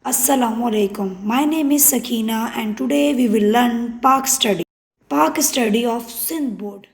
Assalamu alaikum. My name is Sakina and today we will learn Pak study of Sindh board.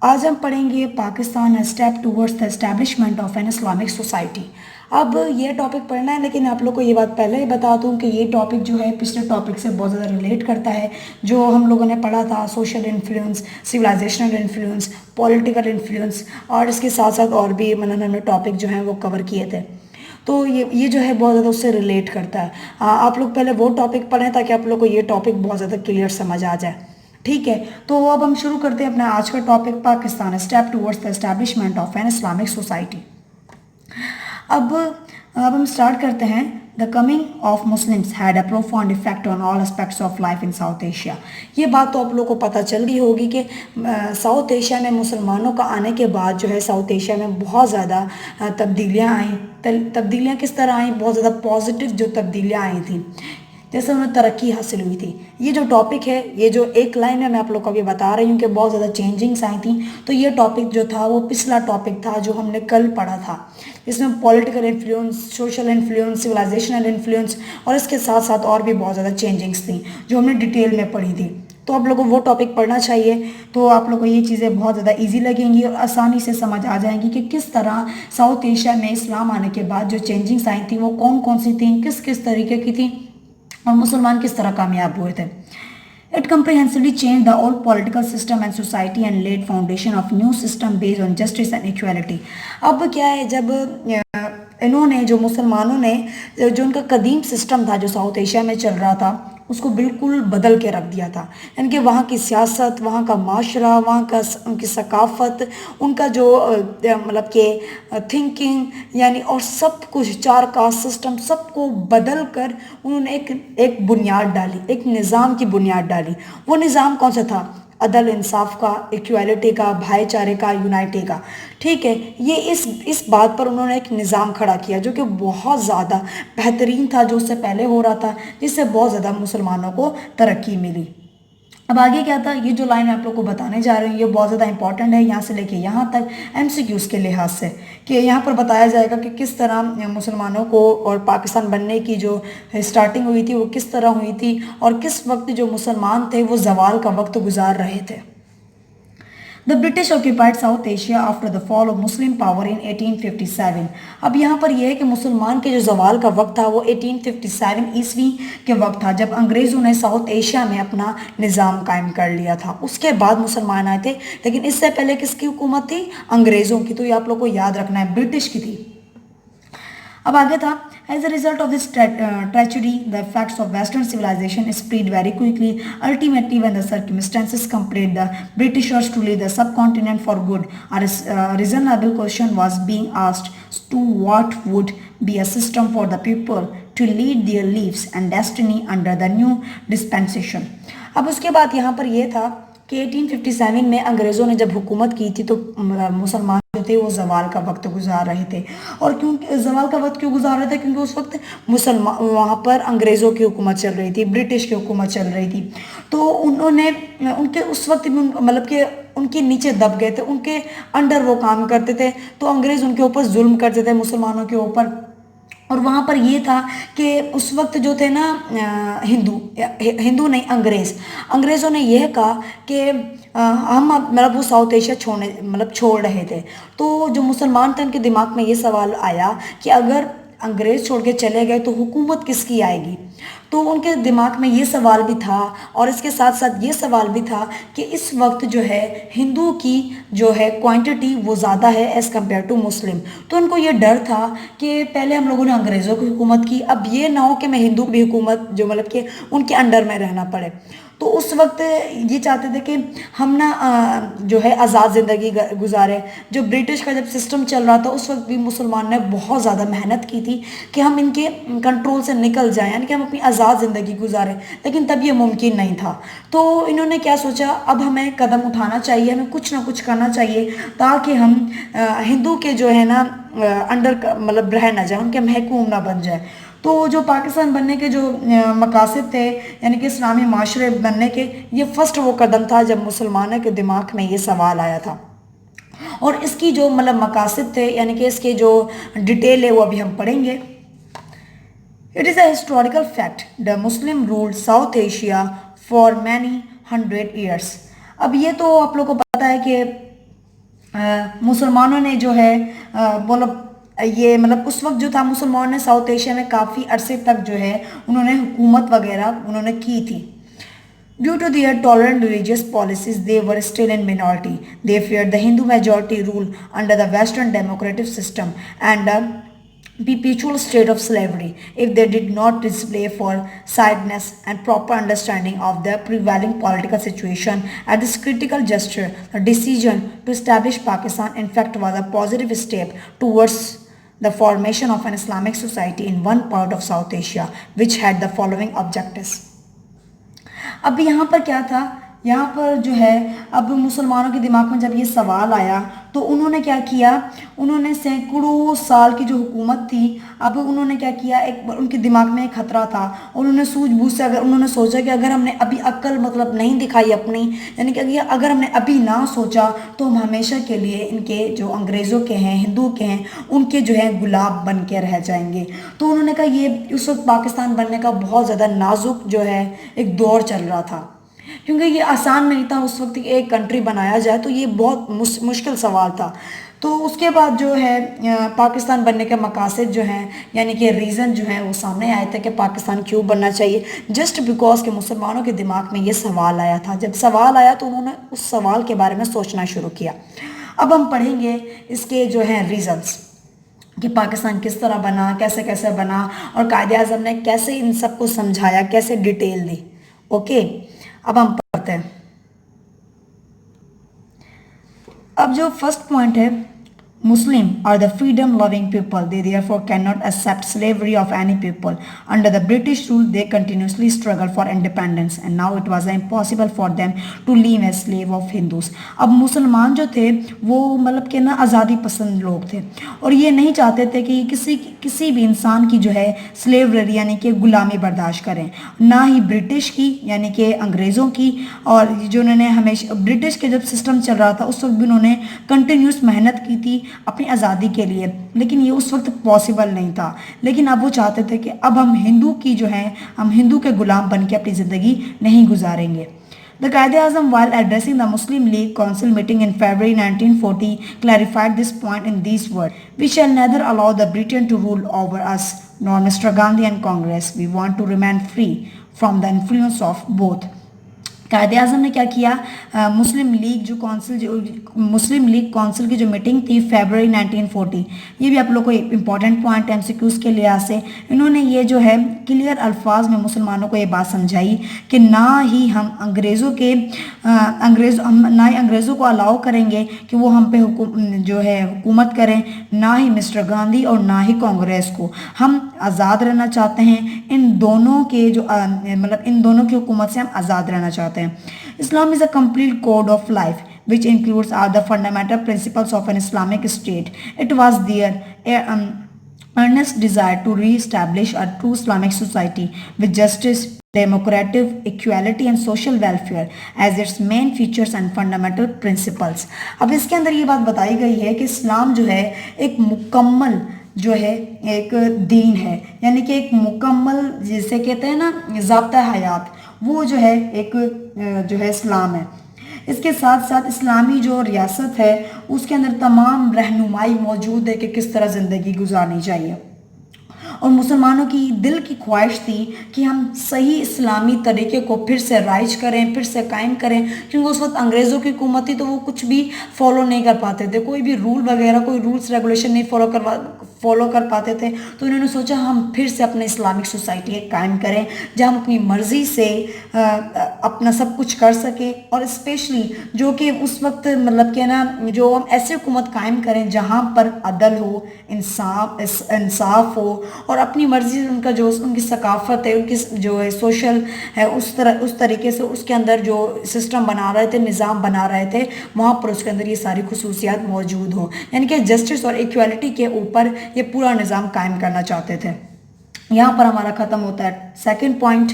आज हम पढ़ेंगे Pakistan step towards the establishment of an Islamic society. अब ये topic पढ़ना है, लेकिन आप लोग को ये बात पहले ही बता दूं कि ये टॉपिक जो है पिछले टॉपिक से बहुत ज़्यादा रिलेट करता है। जो हम लोगों ने पढ़ा था social influence, civilisational influence, political influence, और इसके साथ साथ और भी हमने टॉपिक जो हैं वो कवर किए थे। तो ये जो है बहुत ज़्यादा उससे रिलेट करता है। आप लोग पहले वो टॉपिक पढ़ें ताकि आप लोग को ये टॉपिक बहुत ज़्यादा क्लियर समझ आ जाए। ठीक है, तो अब हम शुरू करते हैं अपना आज का topic, Pakistan step towards the establishment of an Islamic society. अब हम स्टार्ट करते हैं। The coming of Muslims had a profound effect on all aspects of life in south Asia. ये बात तो आप लोगों को पता चल गई होगी कि साउथ एशिया में मुसलमानों का आने के बाद जो है साउथ एशिया में बहुत ज़्यादा तब्दीलियाँ आई। तब्दीलियाँ किस तरह आई? बहुत ज़्यादा पॉजिटिव जो तब्दीलियाँ आई थी, जैसे उन्हें तरक्की हासिल हुई थी। ये जो टॉपिक है, ये जो एक लाइन में मैं आप लोग को अभी बता रही हूँ कि बहुत ज़्यादा चेंजिंग्स आई थी, तो ये टॉपिक जो था वो पिछला टॉपिक था जो हमने कल पढ़ा था। इसमें political influence, social influence, civilisational influence और इसके साथ साथ और भी बहुत ज़्यादा चेंजिंग्स थी जो हमने डिटेल में पढ़ी थी। तो आप लोगों को वो टॉपिक पढ़ना चाहिए, तो आप लोगों को ये चीज़ें बहुत ज़्यादा इजी लगेंगी और आसानी से समझ आ जाएंगी कि किस तरह साउथ एशिया में इस्लाम आने के बाद जो चेंजिंग्स आई थी वो कौन कौन सी थी, किस किस तरीके की थी और मुसलमान किस तरह कामयाब हुए थे। It comprehensively changed the old political system and society and laid foundation of new system based on justice and equality. अब क्या है, जब इन्होंने जो मुसलमानों ने जो उनका कदीम सिस्टम था जो साउथ एशिया में चल रहा था उसको बिल्कुल बदल के रख दिया था। यानी कि वहाँ की सियासत, वहाँ का माशरा, वहाँ का उनकी सकाफ़त, उनका जो मतलब कि थिंकिंग यानी और सब कुछ, चार कास्ट सिस्टम, सबको बदल कर उन्होंने एक बुनियाद डाली, एक निज़ाम की बुनियाद डाली। वो निज़ाम कौन सा था? अदल, इंसाफ का, इक्वालिटी का, भाईचारे का, यूनाइटी का। ठीक है, ये इस बात पर उन्होंने एक निज़ाम खड़ा किया जो कि बहुत ज़्यादा बेहतरीन था जो उससे पहले हो रहा था, जिससे बहुत ज़्यादा मुसलमानों को तरक्की मिली। अब आगे क्या था, ये जो लाइन मैं आप लोग को बताने जा रही हूँ ये बहुत ज़्यादा इंपॉर्टेंट है, यहाँ से लेके यहाँ तक एमसीक्यूज़ के लिहाज से, कि यहाँ पर बताया जाएगा कि किस तरह मुसलमानों को और पाकिस्तान बनने की जो स्टार्टिंग हुई थी वो किस तरह हुई थी और किस वक्त जो मुसलमान थे वो ज़वाल का वक्त गुजार रहे थे। The British occupied South Asia after the fall of Muslim power in 1857. अब यहाँ पर यह है कि मुसलमान के जो ज़वाल का वक्त था वो 1857 ईस्वी के वक्त था, जब अंग्रेज़ों ने साउथ एशिया में अपना निज़ाम कायम कर लिया था। उसके बाद मुसलमान आए थे, लेकिन इससे पहले किसकी हुकूमत थी? अंग्रेज़ों की। तो ये आप लोग को याद रखना है, ब्रिटिश की थी। अब आगे था, as a result of this tragedy, the effects of Western civilization spread very quickly. Ultimately, when the circumstances compelled the Britishers to leave the subcontinent for good, a reasonable question was being asked to what would be a system for the people to lead their lives and destiny under the new dispensation. अब उसके बाद यहाँ पर ये था कि 1857 में अंग्रेज़ों ने जब हुकूमत की थी तो मुसलमान जो थे वो ज़वाल का वक्त गुजार रहे थे। और क्यों ज़वाल का वक्त क्यों गुजार रहे थे? क्योंकि उस वक्त मुसलमान वहाँ पर अंग्रेज़ों की हुकूमत चल रही थी, ब्रिटिश की हुकूमत चल रही थी। तो उन्होंने उनके उस वक्त भी मतलब कि उनके नीचे दब गए थे, उनके अंडर वो काम करते थे, तो अंग्रेज़ उनके ऊपर जुल्म करते थे मुसलमानों के ऊपर। और वहाँ पर ये था कि उस वक्त जो थे ना हिंदू नहीं, अंग्रेज़ों ने यह कहा कि हम मतलब वो साउथ एशिया छोड़ रहे थे। तो जो मुसलमान थे उनके दिमाग में ये सवाल आया कि अगर अंग्रेज़ छोड़ के चले गए तो हुकूमत किसकी आएगी? तो उनके दिमाग में ये सवाल भी था और इसके साथ साथ ये सवाल भी था कि इस वक्त जो है हिंदू की जो है क्वांटिटी वो ज़्यादा है एज़ कम्पेयर टू मुस्लिम। तो उनको ये डर था कि पहले हम लोगों ने अंग्रेज़ों की हुकूमत की, अब ये ना हो कि मैं हिंदू की हुकूमत जो मतलब कि उनके अंडर में रहना पड़े। तो उस वक्त ये चाहते थे कि हम ना जो है आज़ाद ज़िंदगी गुजारें। जो ब्रिटिश का जब सिस्टम चल रहा था उस वक्त भी मुसलमान ने बहुत ज़्यादा मेहनत की थी कि हम इनके कंट्रोल से निकल जाएं, यानी कि हम अपनी आज़ाद ज़िंदगी गुजारें, लेकिन तब ये मुमकिन नहीं था। तो इन्होंने क्या सोचा, अब हमें कदम उठाना चाहिए, हमें कुछ ना कुछ करना चाहिए ताकि हम हिंदू के जो है ना अंडर मतलब रह ना जाए, उनके महकूम ना बन जाए। तो जो पाकिस्तान बनने के जो मकासद थे यानी कि इस्लामी माशरे बनने के, ये फर्स्ट वो कदम था जब मुसलमानों के दिमाग में ये सवाल आया था। और इसकी जो मतलब मकासद थे यानी कि इसके जो डिटेल है वो अभी हम पढ़ेंगे। It is a historical fact. The Muslim ruled South Asia for many hundred years. अब ये तो आप लोग को पता है कि मुसलमानों ने जो है ये मतलब उस वक्त जो था मुसलमानों ने साउथ एशिया में काफ़ी अरसे तक जो है उन्होंने हुकूमत वगैरह उन्होंने की थी. Due to their tolerant religious policies, they were still in minority. They feared the Hindu majority rule under the Western democratic system and a perpetual state of slavery if they did not display foresightedness and proper understanding of the prevailing political situation. At this critical juncture, the decision to establish Pakistan in fact was a positive step towards the formation of an Islamic society in one part of South Asia, which had the following objectives. अब यहाँ पर क्या था, यहाँ पर जो है अब मुसलमानों के दिमाग में जब ये सवाल आया तो उन्होंने क्या किया, उन्होंने सैकड़ों साल की जो हुकूमत थी अब उन्होंने क्या किया, एक उनके दिमाग में एक खतरा था. उन्होंने सूझबूझ से अगर उन्होंने सोचा कि अगर हमने अभी अक्ल मतलब नहीं दिखाई अपनी, यानी कि अगर हमने अभी ना सोचा तो हम हमेशा के लिए इनके जो अंग्रेज़ों के हैं हिंदू के हैं उनके जो है गुलाम बन के रह जाएंगे. तो उन्होंने कहा ये उस वक्त पाकिस्तान बनने का बहुत ज़्यादा नाजुक जो है एक दौर चल रहा था, क्योंकि ये आसान नहीं था उस वक्त एक कंट्री बनाया जाए, तो ये बहुत मुश्किल सवाल था. तो उसके बाद जो है पाकिस्तान बनने के मकासद जो हैं यानी कि रीज़न जो है वो सामने आए थे कि पाकिस्तान क्यों बनना चाहिए, जस्ट बिकॉज के मुसलमानों के दिमाग में ये सवाल आया था. जब सवाल आया तो उन्होंने उस सवाल के बारे में सोचना शुरू किया. अब हम पढ़ेंगे इसके जो हैं रीज़न्स कि पाकिस्तान किस तरह बना, कैसे कैसे बना और कायदे आज़म ने कैसे इन सब को समझाया, कैसे डिटेल दी. ओके, अब हम पढ़ते हैं. अब जो फर्स्ट पॉइंट है, Muslim are the freedom-loving people. They therefore cannot accept slavery of any people. Under the British rule, they continuously struggled for independence, and now it was impossible for them to live as slave of Hindus. अब मुसलमान जो थे वो मतलब कि ना आज़ादी पसंद लोग थे और ये नहीं चाहते थे कि किसी भी इंसान की जो है स्लेवरी यानी कि गुलामी बर्दाश्त करें, ना ही ब्रिटिश की यानी कि अंग्रेज़ों की. और जो उन्होंने हमेशा ब्रिटिश के जब सिस्टम चल रहा था उस वक्त भी उन्होंने कंटिन्यूस मेहनत की थी अपनी आज़ादी के लिए, लेकिन ये उस वक्त पॉसिबल नहीं था. लेकिन अब वो चाहते थे कि अब हम हिंदू की जो है हम हिंदू के गुलाम बन के अपनी ज़िंदगी नहीं गुजारेंगे. The Quaid-e-Azam, while addressing the Muslim League Council meeting in February 1940, clarified this point in these words: "We shall neither allow the Britain to rule over us, nor Mr. Gandhi and Congress. We want to remain free from the influence of both." कायदे आज़म ने क्या किया, मुस्लिम league council की जो meeting थी फरवरी 1940, ये भी आप लोग को एक इम्पॉर्टेंट पॉइंट है एमसीक्यूज़ के लिहाज से. इन्होंने ये जो है क्लियर अल्फाज में मुसलमानों को ये बात समझाई कि ना ही अंग्रेज़ों को अलाउ करेंगे कि वो हम पे जो है हुकूमत करें, ना ही मिस्टर गांधी और ना ही कांग्रेस को. हम आज़ाद रहना चाहते हैं, इन दोनों के जो मतलब इन दोनों की हुकूमत से हम आज़ाद रहना चाहते हैं. Islam is a complete code of life which includes all the fundamental principles of an Islamic state. It was their earnest desire to re-establish a true Islamic society with justice, democratic equality and social welfare as its main features and fundamental principles. अब इसके अंदर ये बात बताई गई है कि इस्लाम जो है एक मुकम्मल जो है एक दीन है, यानी कि एक मुकम्मल जिसे कहते हैं ना ज़ाब्ता हयात, वो जो है एक जो है इस्लाम है. इसके साथ साथ इस्लामी जो रियासत है उसके अंदर तमाम रहनुमाई मौजूद है कि किस तरह ज़िंदगी गुजारनी चाहिए. और मुसलमानों की दिल की ख्वाहिश थी कि हम सही इस्लामी तरीके को फिर से राइज करें, फिर से कायम करें, क्योंकि उस वक्त अंग्रेज़ों की हुकूमत थी तो वो कुछ भी फॉलो नहीं कर पाते थे, कोई भी रूल वगैरह कोई रूल्स रेगुलेशन नहीं फॉलो कर पाते थे. तो उन्होंने सोचा हम फिर से अपने इस्लामिक सोसाइटी कायम करें जहाँ हम अपनी मर्ज़ी से अपना सब कुछ कर सकें, और स्पेशली जो कि उस वक्त मतलब कि ना जो हम ऐसी हुकूमत कायम करें जहाँ पर अदल हो, इंसाफ हो और अपनी मर्ज़ी से उनका जो उनकी सकाफ़त है, उनकी जो है सोशल है उस तरीके से उसके अंदर जो सिस्टम बना रहे थे, निज़ाम बना रहे थे, वहाँ पर उसके अंदर ये सारी खुसूसियात मौजूद हो, यानी कि जस्टिस और इक्वालिटी के ऊपर ये पूरा निज़ाम कायम करना चाहते थे. यहाँ पर हमारा ख़त्म होता है सेकंड पॉइंट.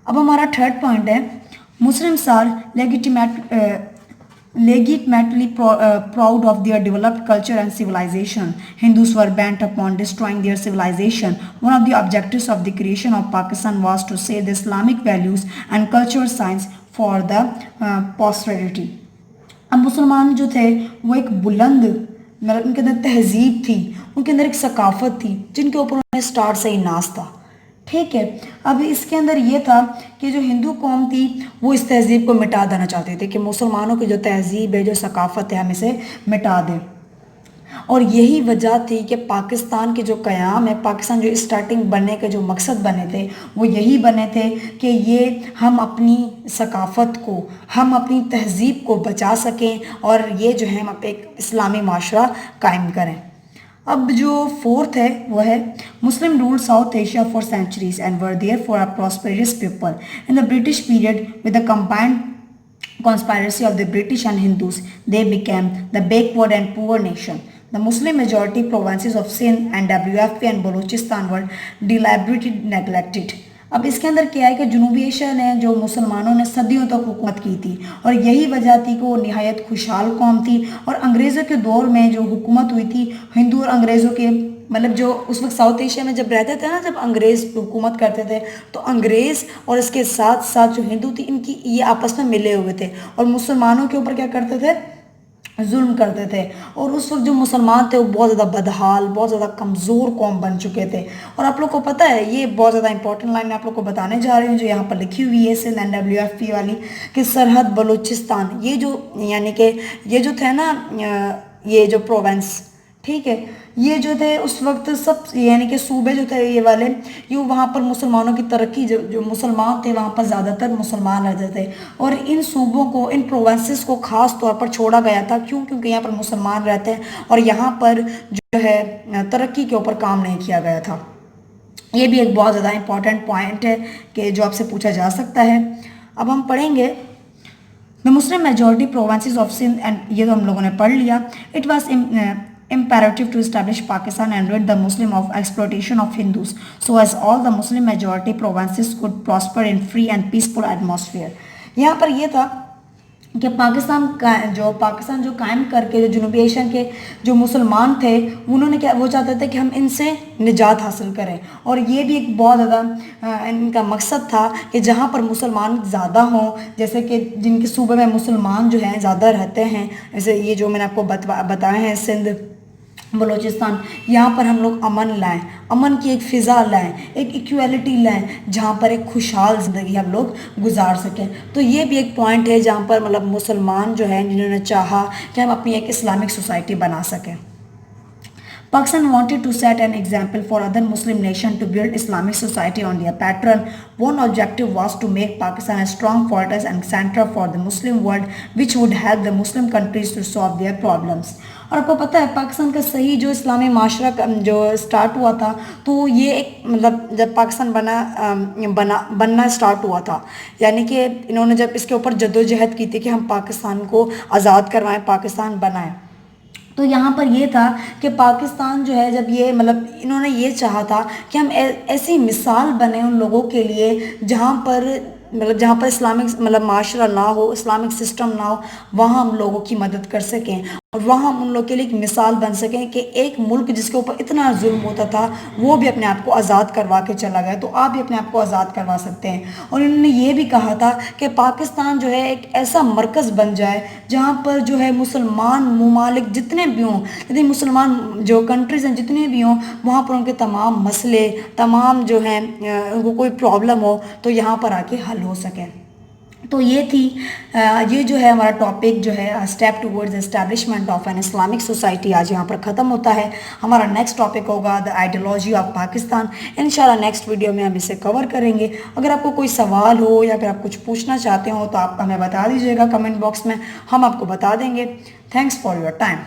अब हमारा थर्ड पॉइंट है, Muslims are legitimately proud of their developed culture and civilization. Hindus were bent upon destroying their civilization. One of the objectives of the creation of Pakistan was to save the Islamic values and cultural science for the posterity. अब मुसलमान जो थे वो एक बुलंद मतलब उनके अंदर तहजीब थी, उनके अंदर एक सकाफत थी जिनके ऊपर उन्हें स्टार्ट से ही नाज था। ठीक है, अब इसके अंदर ये था कि जो हिंदू कौम थी वो इस तहजीब को मिटा देना चाहते थे कि मुसलमानों की जो तहजीब है, जो सकाफत है, हम इसे मिटा दें। और यही वजह थी कि पाकिस्तान के जो क़याम है, पाकिस्तान जो स्टार्टिंग बनने के जो मकसद बने थे वो यही बने थे कि ये हम अपनी सकाफ़त को, हम अपनी तहज़ीब को बचा सकें और ये जो है हम एक इस्लामी माशरा कायम करें। अब जो फोर्थ है वो है Muslim ruled South Asia for centuries and were there for a prosperous people in the British period with the combined conspiracy of the British and Hindus, they became the backward and poor nation. The Muslim majority provinces of Sindh and WFP and Balochistan were deliberately neglected. अब इसके अंदर क्या है कि जनूबी Asia ने जो मुसलमानों ने सदियों तक हुकूमत की थी और यही वजह थी कि वो निहायत खुशहाल कौम थी और अंग्रेज़ों के दौर में जो हुकूमत हुई थी हिंदू और अंग्रेज़ों के मतलब जो उस वक्त साउथ एशिया में जब रहते थे ना, जब अंग्रेज़ हुकूमत करते थे तो अंग्रेज़ और इसके साथ साथ जो हिंदू थी इनकी ये आपस में मिले हुए थे और मुसलमानों के ऊपर क्या करते थे, जुल्म करते थे। और उस वक्त जो मुसलमान थे वो बहुत ज़्यादा बदहाल, बहुत ज़्यादा कमज़ोर कौम बन चुके थे। और आप लोग को पता है ये बहुत ज़्यादा इंपॉर्टेंट लाइन मैं आप लोग को बताने जा रही हूँ जो यहाँ पर लिखी हुई है सिंध एंड WFP वाली कि सरहद बलूचिस्तान, ये जो यानी कि ये जो थे ना, ये जो प्रोविंस, ठीक है, ये जो थे उस वक्त सब यानी कि सूबे जो थे ये वाले, ये वहाँ पर मुसलमानों की तरक्की, जो मुसलमान थे वहाँ पर ज़्यादातर मुसलमान रहते थे और इन सूबों को, इन प्रोविंसेस को ख़ास तौर पर छोड़ा गया था। क्यों? क्योंकि यहाँ पर मुसलमान रहते हैं और यहाँ पर जो है तरक्की के ऊपर काम नहीं किया गया था। ये भी एक बहुत ज़्यादा इंपॉर्टेंट पॉइंट है कि जो आपसे पूछा जा सकता है। अब हम पढ़ेंगे the Muslim majority provinces of Sindh and, ये तो हम लोगों ने पढ़ लिया। It was imperative to establish Pakistan and rid the Muslim of exploitation of Hindus so as all the Muslim majority provinces could prosper in free and peaceful atmosphere. यहाँ पर ये था कि पाकिस्तान जो कायम करके जो जनूबी एशिया के जो मुसलमान थे उन्होंने क्या, वो चाहते थे कि हम इनसे निजात हासिल करें और ये भी एक बहुत ज़्यादा इनका मकसद था कि जहाँ पर मुसलमान ज़्यादा हों, जैसे कि जिनके सूबे में मुसलमान जो हैं ज़्यादा रहते हैं, जैसे ये जो मैंने आपको बताए हैं सिंध, बलूचिस्तान, यहाँ पर हम लोग अमन लाएं, अमन की एक फ़िज़ा लाएं, एक इक्वालिटी लाएं जहाँ पर एक खुशहाल ज़िंदगी हम लोग गुजार सकें। तो ये भी एक पॉइंट है जहाँ पर मतलब मुसलमान जो हैं जिन्होंने चाहा कि हम अपनी एक इस्लामिक सोसाइटी बना सकें। Pakistan wanted to set an example for other Muslim nations to build Islamic society on their pattern. One objective was to make Pakistan a strong fortress and center for the Muslim world, which would help the Muslim countries to solve their problems. और आपको पता है पाकिस्तान का सही जो इस्लामी माशरा जो start हुआ था तो ये एक मतलब जब पाकिस्तान बनना स्टार्ट हुआ था, यानी कि इन्होंने जब इसके ऊपर जद्दोजहद की थी कि हम पाकिस्तान को आज़ाद करवाएं, पाकिस्तान बनाएं, तो यहाँ पर ये था कि पाकिस्तान जो है जब ये मतलब इन्होंने ये चाहा था कि हम ऐसी मिसाल बने उन लोगों के लिए जहाँ पर इस्लामिक मतलब माशरा ना हो, इस्लामिक सिस्टम ना हो, वहाँ हम लोगों की मदद कर सकें और वहाँ हम उन लोगों के लिए एक मिसाल बन सकें कि एक मुल्क जिसके ऊपर इतना जुल्म होता था वो भी अपने आप को आज़ाद करवा के चला गया, तो आप भी अपने आप को आज़ाद करवा सकते हैं। और इन्होंने ये भी कहा था कि पाकिस्तान जो है एक ऐसा मरकज़ बन जाए जहाँ पर जो है मुसलमान ममालिक जितने भी हों, यदि मुसलमान जो कंट्रीज़ हैं जितने भी हों, वहाँ पर उनके तमाम मसले, तमाम जो हैं उनको कोई प्रॉब्लम हो तो यहाँ पर आके हल हो सके। तो ये जो है हमारा टॉपिक जो है step towards establishment of an Islamic society आज यहाँ पर ख़त्म होता है। हमारा नेक्स्ट टॉपिक होगा द आइडियोलॉजी ऑफ पाकिस्तान। इंशाल्लाह नेक्स्ट वीडियो में हम इसे कवर करेंगे। अगर आपको कोई सवाल हो या फिर आप कुछ पूछना चाहते हो तो आप हमें बता दीजिएगा कमेंट बॉक्स में, हम आपको बता देंगे। Thanks for your time.